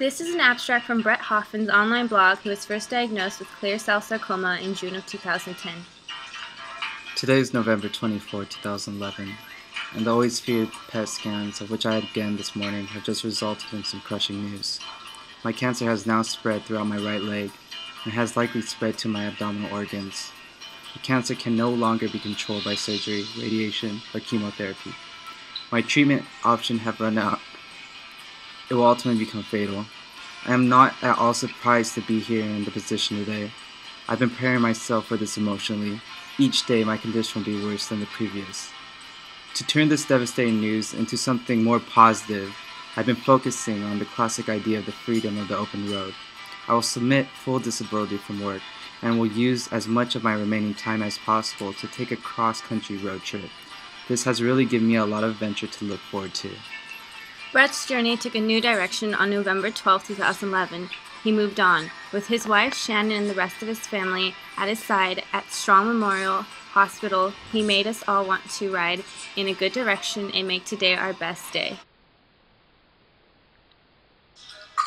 This is an abstract from Brett Hoffman's online blog, who was first diagnosed with clear cell sarcoma in June of 2010. Today is November 24, 2011, and the always feared PET scans, of which I had began this morning, have just resulted in some crushing news. My cancer has now spread throughout my right leg, and has likely spread to my abdominal organs. The cancer can no longer be controlled by surgery, radiation, or chemotherapy. My treatment options have run out. It will ultimately become fatal. I am not at all surprised to be here in the position today. I've been preparing myself for this emotionally. Each day my condition will be worse than the previous. To turn this devastating news into something more positive, I've been focusing on the classic idea of the freedom of the open road. I will submit full disability from work and will use as much of my remaining time as possible to take a cross-country road trip. This has really given me a lot of adventure to look forward to. Brett's journey took a new direction on November 12, 2011. He moved on, with his wife Shannon and the rest of his family at his side at Strong Memorial Hospital. He made us all want to ride in a good direction and make today our best day.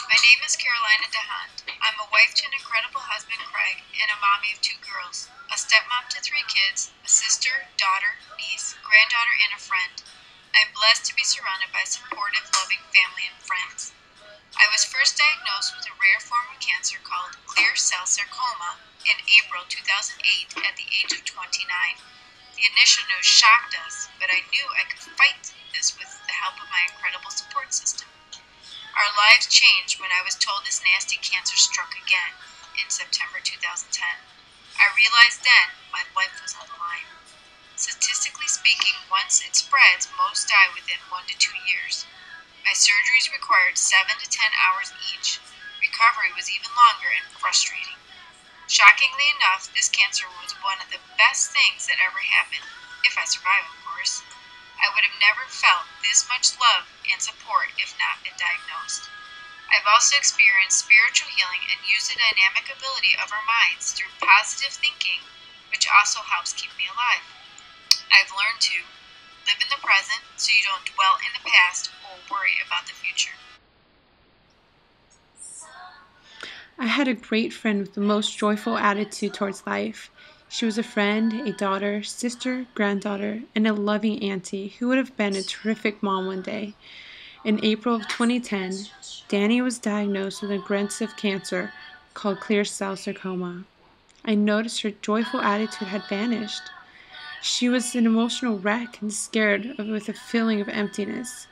My name is Carolina DeHunt. I'm a wife to an incredible husband, Craig, and a mommy of 2 girls, a stepmom to 3 kids, a sister, daughter, niece, granddaughter, and a friend. I am blessed to be surrounded by supportive, loving family and friends. I was first diagnosed with a rare form of cancer called Clear Cell Sarcoma in April 2008 at the age of 29. The initial news shocked us, but I knew I could fight this with the help of my incredible support system. Our lives changed when I was told this nasty cancer struck again in September 2010. I realized then my life was on the line. Statistically speaking, once it spreads, most die within 1 to 2 years. My surgeries required 7 to 10 hours each. Recovery was even longer and frustrating. Shockingly enough, this cancer was one of the best things that ever happened, if I survive, of course. I would have never felt this much love and support if not been diagnosed. I've also experienced spiritual healing and used the dynamic ability of our minds through positive thinking, which also helps keep me alive. I've learned to live in the present so you don't dwell in the past or worry about the future. I had a great friend with the most joyful attitude towards life. She was a friend, a daughter, sister, granddaughter, and a loving auntie who would have been a terrific mom one day. In April of 2010, Danny was diagnosed with an aggressive cancer called clear cell sarcoma. I noticed her joyful attitude had vanished. She was an emotional wreck and scared with a feeling of emptiness.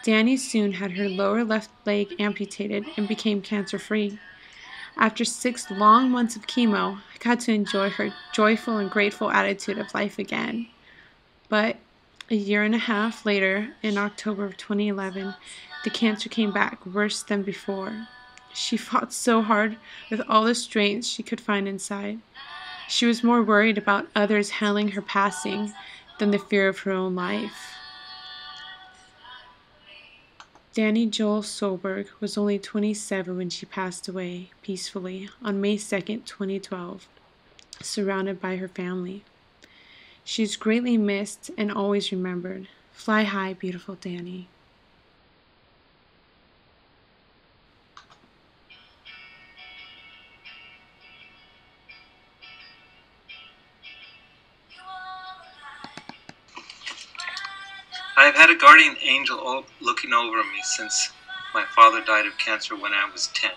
Danny soon had her lower left leg amputated and became cancer-free. After 6 long months of chemo, I got to enjoy her joyful and grateful attitude of life again. But a year and a half later, in October of 2011, the cancer came back worse than before. She fought so hard with all the strength she could find inside. She was more worried about others handling her passing than the fear of her own life. Danny Joel Solberg was only 27 when she passed away peacefully on May 2, 2012, surrounded by her family. She is greatly missed and always remembered. Fly high, beautiful Danny. I have had a guardian angel looking over me since my father died of cancer when I was 10.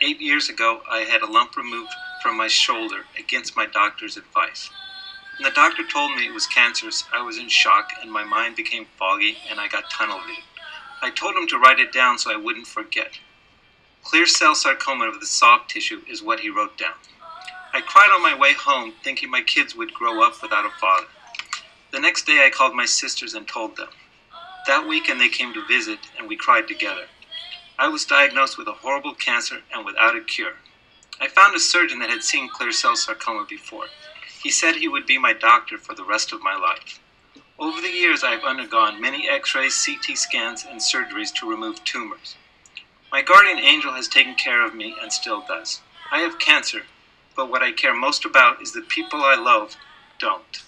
8 years ago, I had a lump removed from my shoulder against my doctor's advice. When the doctor told me it was cancerous, I was in shock and my mind became foggy and I got tunnel vision. I told him to write it down so I wouldn't forget. Clear cell sarcoma of the soft tissue is what he wrote down. I cried on my way home thinking my kids would grow up without a father. The next day I called my sisters and told them. That weekend they came to visit and we cried together. I was diagnosed with a horrible cancer and without a cure. I found a surgeon that had seen clear cell sarcoma before. He said he would be my doctor for the rest of my life. Over the years I have undergone many x-rays, CT scans, and surgeries to remove tumors. My guardian angel has taken care of me and still does. I have cancer, but what I care most about is the people I love don't.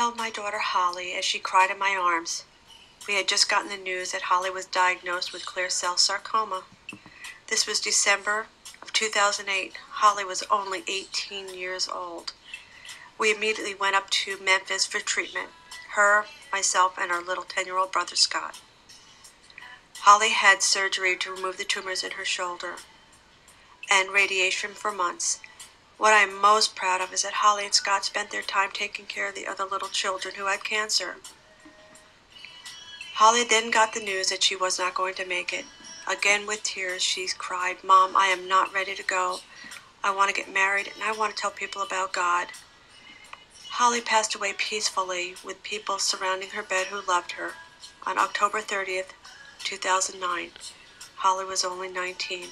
held my daughter Holly as she cried in my arms. We had just gotten the news that Holly was diagnosed with clear cell sarcoma. This was December of 2008. Holly was only 18 years old. We immediately went up to Memphis for treatment, her, myself, and our little 10-year-old brother Scott. Holly had surgery to remove the tumors in her shoulder and radiation for months. What I am most proud of is that Holly and Scott spent their time taking care of the other little children who had cancer. Holly then got the news that she was not going to make it. Again with tears, she cried, "Mom, I am not ready to go. I want to get married and I want to tell people about God." Holly passed away peacefully with people surrounding her bed who loved her on October 30th, 2009. Holly was only 19.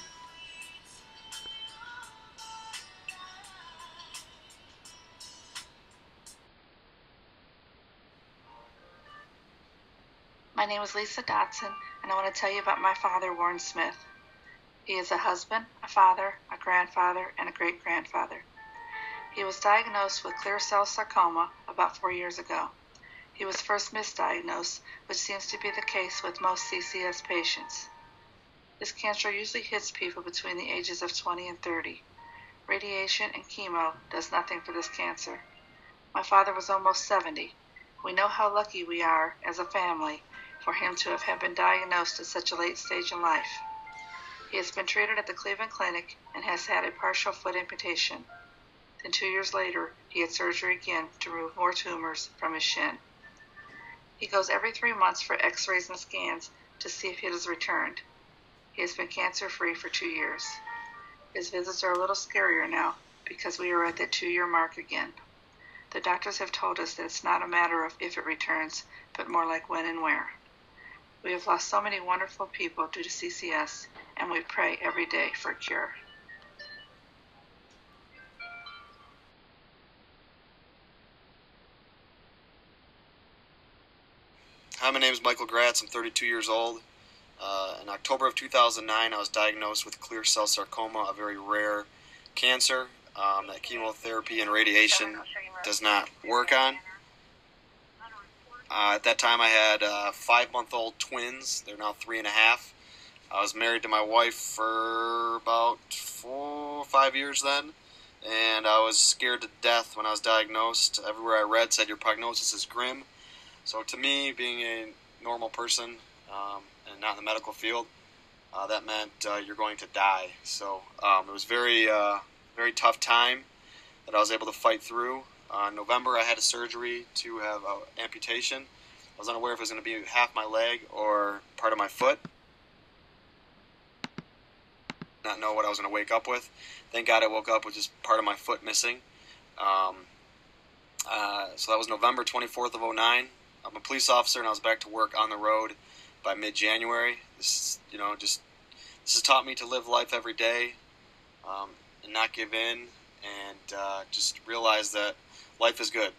My name is Lisa Dotson, and I want to tell you about my father, Warren Smith. He is a husband, a father, a grandfather, and a great-grandfather. He was diagnosed with clear cell sarcoma about 4 years ago. He was first misdiagnosed, which seems to be the case with most CCS patients. This cancer usually hits people between the ages of 20 and 30. Radiation and chemo does nothing for this cancer. My father was almost 70. We know how lucky we are as a family for him to have been diagnosed at such a late stage in life. He has been treated at the Cleveland Clinic and has had a partial foot amputation. Then 2 years later, he had surgery again to remove more tumors from his shin. He goes every 3 months for x-rays and scans to see if it has returned. He has been cancer-free for 2 years. His visits are a little scarier now because we are at that 2-year mark again. The doctors have told us that it's not a matter of if it returns, but more like when and where. We have lost so many wonderful people due to CCS, and we pray every day for a cure. Hi, my name is Michael Gratz. I'm 32 years old. In October of 2009, I was diagnosed with clear cell sarcoma, a very rare cancer that chemotherapy and radiation does not work on. At that time, I had 5-month-old twins. They're now 3.5. I was married to my wife for about 4 or 5 years then, and I was scared to death when I was diagnosed. Everywhere I read said your prognosis is grim. So to me, being a normal person and not in the medical field, that meant you're going to die. So it was very tough time that I was able to fight through. In November, I had a surgery to have an amputation. I was unaware if it was going to be half my leg or part of my foot. Not know what I was going to wake up with. Thank God I woke up with just part of my foot missing. So that was November 24th of 2009. I'm a police officer, and I was back to work on the road by mid-January. This has taught me to live life every day and not give in, and just realize that life is good.